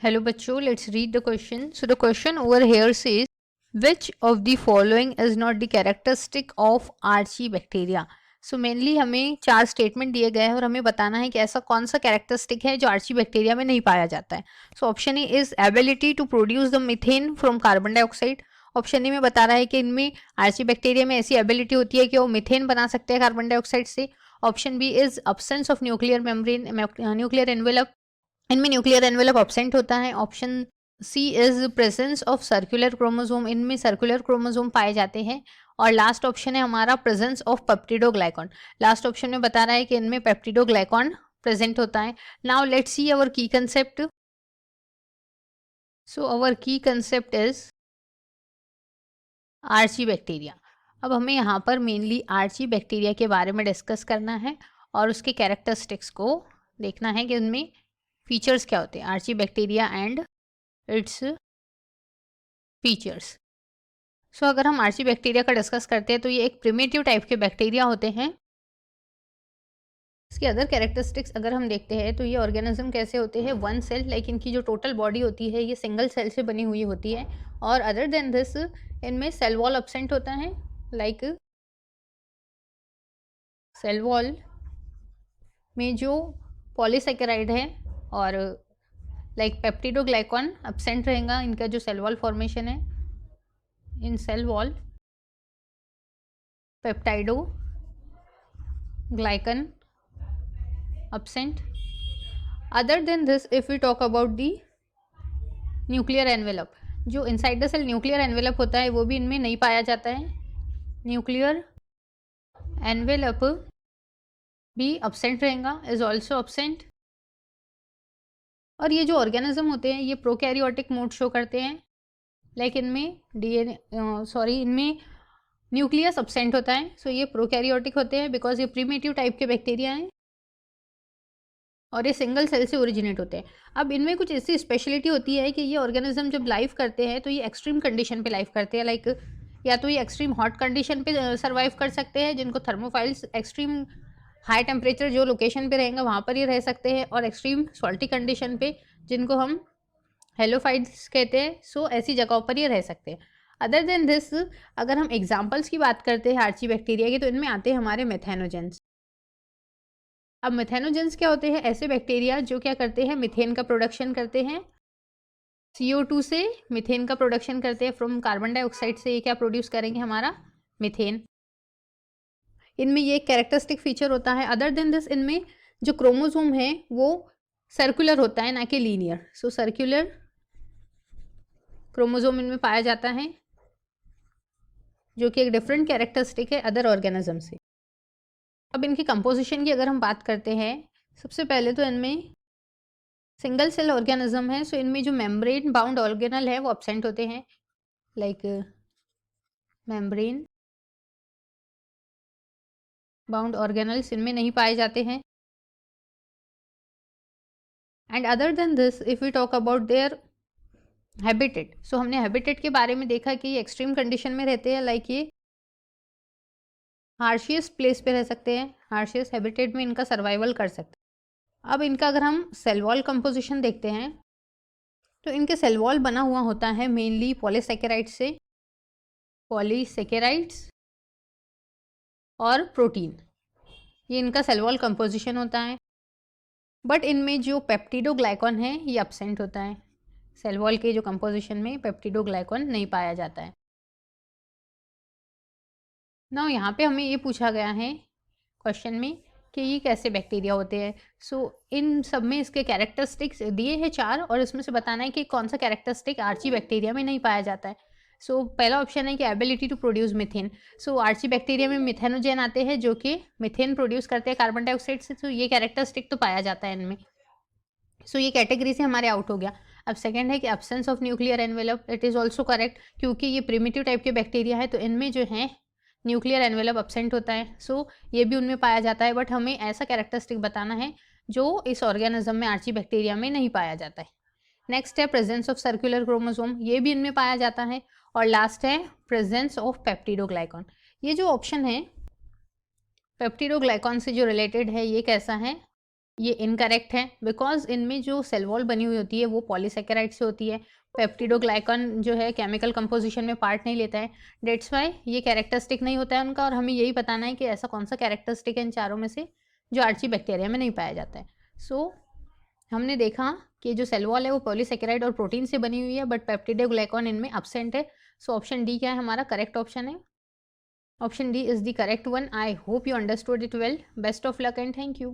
Hello बच्चों, let's read the question. So the question over here says, which of the following is not the characteristic of Archibacteria? So mainly हमें 4 statement दिए गए हैं और हमें बताना है कि ऐसा कौन सा कैरेक्टरिस्टिक है जो आर्चीबैक्टीरिया में नहीं पाया जाता है. So option A is ability to produce the methane from carbon dioxide. Option A में बता रहा है कि इनमें आर्चीबैक्टीरिया में ऐसी एबिलिटी होती है कि वो मीथेन बना सकते हैं कार्बन डाइऑक्साइड से. Option B is absence of nuclear membrane, nuclear envelope, इनमें न्यूक्लियर एनवेलप ऑब्सेंट होता है. Option C is presence of circular chromosome, इनमें सर्कुलर क्रोमोसोम पाए जाते हैं. और लास्ट ऑप्शन है हमारा presence of peptidoglycan. Last option में बता रहा है कि इनमें पेप्टिडोग्लाइकॉन प्रेजेंट होता है. नाउ लेट्स सी अवर की कंसेप्ट. सो अवर की कंसेप्ट इज आर्चीबैक्टीरिया. अब हमें यहाँ पर मेनली आर्चीबैक्टीरिया के बारे में डिस्कस करना है और उसके कैरेक्टरिस्टिक्स को देखना है कि उनमें फीचर्स क्या होते हैं. आर्चीबैक्टीरिया एंड इट्स फीचर्स. सो अगर हम आर्चीबैक्टीरिया का डिस्कस करते हैं तो ये एक प्रिमिटिव टाइप के बैक्टीरिया होते हैं. इसके अदर कैरेक्टरिस्टिक्स अगर हम देखते हैं तो ये ऑर्गेनिज्म कैसे होते हैं, वन सेल, लाइक इनकी जो टोटल बॉडी होती है ये सिंगल सेल से बनी हुई होती है. और अदर देन दिस इनमें सेल वॉल एब्सेंट होता है, लाइक सेल वॉल में जो पॉलीसेकेराइड है और लाइक पेप्टिडोग्लाइकॉन एब्सेंट रहेगा. इनका जो सेल वॉल फॉर्मेशन है in cell wall peptidoglycan absent. Other than this, if we talk about the nuclear envelope, जो inside the cell nuclear envelope होता है वो भी इनमें नहीं पाया जाता है. nuclear envelope भी absent रहेगा, is also absent. और ये जो ऑर्गेनिज्म होते हैं ये प्रोकैरियोटिक मोड शो करते हैं, लाइक इनमें इनमें न्यूक्लियस absent होता है. सो ये प्रोकैरियोटिक होते हैं बिकॉज ये प्रीमेटिव टाइप के बैक्टीरिया हैं और ये सिंगल सेल से ओरिजिनेट होते हैं. अब इनमें कुछ ऐसी स्पेशलिटी होती है कि ये ऑर्गेनिज्म जब लाइव करते हैं तो ये एक्सट्रीम कंडीशन पे लाइव करते हैं, लाइक या तो ये एक्सट्रीम हॉट कंडीशन पे सर्वाइव कर सकते हैं जिनको थर्मोफाइल्स, एक्सट्रीम हाई टेम्परेचर जो लोकेशन पे रहेंगे वहाँ पर ये रह सकते हैं, और एक्सट्रीम सॉल्टी कंडीशन पे जिनको हम हेलोफाइट्स कहते हैं. सो ऐसी जगहों पर ये रह सकते हैं. अदर देन दिस अगर हम एग्जाम्पल्स की बात करते हैं आर्चीबैक्टीरिया की तो इनमें आते हैं हमारे मेथेनोजेंस. अब मेथेनोजेंस क्या होते हैं, ऐसे बैक्टीरिया जो क्या करते हैं, मीथेन का प्रोडक्शन करते हैं. CO2 से मीथेन का प्रोडक्शन करते हैं. फ्रॉम कार्बन डाइऑक्साइड से ये क्या प्रोड्यूस करेंगे, हमारा मीथेन. इनमें ये एक कैरेक्टरिस्टिक फीचर होता है. अदर देन दिस इनमें जो क्रोमोसोम है वो सर्कुलर होता है ना कि लीनियर. सो सर्कुलर क्रोमोसोम इनमें पाया जाता है जो कि एक डिफरेंट कैरेक्टरिस्टिक है अदर ऑर्गेनिज्म से. अब इनकी कंपोजिशन की अगर हम बात करते हैं, सबसे पहले तो इनमें सिंगल सेल ऑर्गेनिज्म है. सो इनमें जो मेम्ब्रेन बाउंड ऑर्गेनल है वो एब्सेंट होते हैं, लाइक मेम्ब्रेन बाउंड ऑर्गेनल्स इनमें नहीं पाए जाते हैं. And other than this if we talk about their habitat, so हमने हैबिटेट के बारे में देखा कि ये एक्सट्रीम कंडीशन में रहते हैं, लाइक ये हार्शियस प्लेस पे रह सकते हैं, हार्शियस हैबिटेट में इनका सर्वाइवल कर सकते हैं. अब इनका अगर हम सेल वॉल कंपोजिशन देखते हैं तो इनके सेल वॉल बना हुआ होता है मेनली पॉलीसेकेराइड्स से, पॉलीसेकेराइड्स और प्रोटीन, ये इनका सेल वॉल कंपोजिशन होता है. बट इनमें जो पेप्टिडोग्लाइकॉन है ये एब्सेंट होता है. सेल वॉल के जो कंपोजिशन में पेप्टिडोग्लाइकॉन नहीं पाया जाता है. ना यहाँ पे हमें ये पूछा गया है क्वेश्चन में कि ये कैसे बैक्टीरिया होते हैं. सो इन सब में इसके कैरेक्टरिस्टिक्स दिए हैं 4 और इसमें से बताना है कि कौन सा कैरेक्टरिस्टिक आर्चीबैक्टीरिया में नहीं पाया जाता है. सो पहला ऑप्शन है कि एबिलिटी टू प्रोड्यूस मीथेन. सो आर्चीबैक्टीरिया में मिथेनोजेन आते हैं जो कि मीथेन प्रोड्यूस करते हैं कार्बन डाइऑक्साइड से. तो ये कैरेक्टरिस्टिक तो पाया जाता है इनमें. सो ये कैटेगरी से हमारे आउट हो गया. अब सेकंड है कि absence of nuclear envelope, it is also correct क्योंकि ये प्रिमिटिव टाइप के बैक्टीरिया है तो इनमें जो है न्यूक्लियर एनवेलप एब्सेंट होता है. सो ये भी उनमें पाया जाता है, बट हमें ऐसा कैरेक्टरिस्टिक बताना है जो इस ऑर्गेनिज्म में आर्चीबैक्टीरिया में नहीं पाया जाता है. नेक्स्ट है प्रेजेंस ऑफ सर्कुलर क्रोमोसोम, ये भी इनमें पाया जाता है. और लास्ट है प्रेजेंस ऑफ पेप्टिडोग्लाइकॉन. ये जो ऑप्शन है पेप्टिडोग्लाइकॉन से जो रिलेटेड है ये कैसा है, ये इनकरेक्ट है बिकॉज इनमें जो सेल वॉल बनी हुई होती है वो पॉलीसेकेराइड से होती है। पेप्टिडोग्लाइकन जो है केमिकल कंपोजिशन में पार्ट नहीं लेता है, डेट्स वाई ये कैरेक्टरिस्टिक नहीं होता है उनका। और हमें यही बताना है कि ऐसा कौन सा कैरेक्टरिस्टिक है इन चारों में से जो आर्ची बैक्टीरिया में नहीं पाया जाता है। सो हमने देखा कि जो सेल वॉल है वो पॉलीसेकेराइड और प्रोटीन से बनी हुई है, बट पेप्टिडोग्लाइकन इनमें एब्सेंट है। सो ऑप्शन डी क्या है हमारा करेक्ट ऑप्शन है। Option D is the correct one. I hope you understood it well. Best of luck and thank you.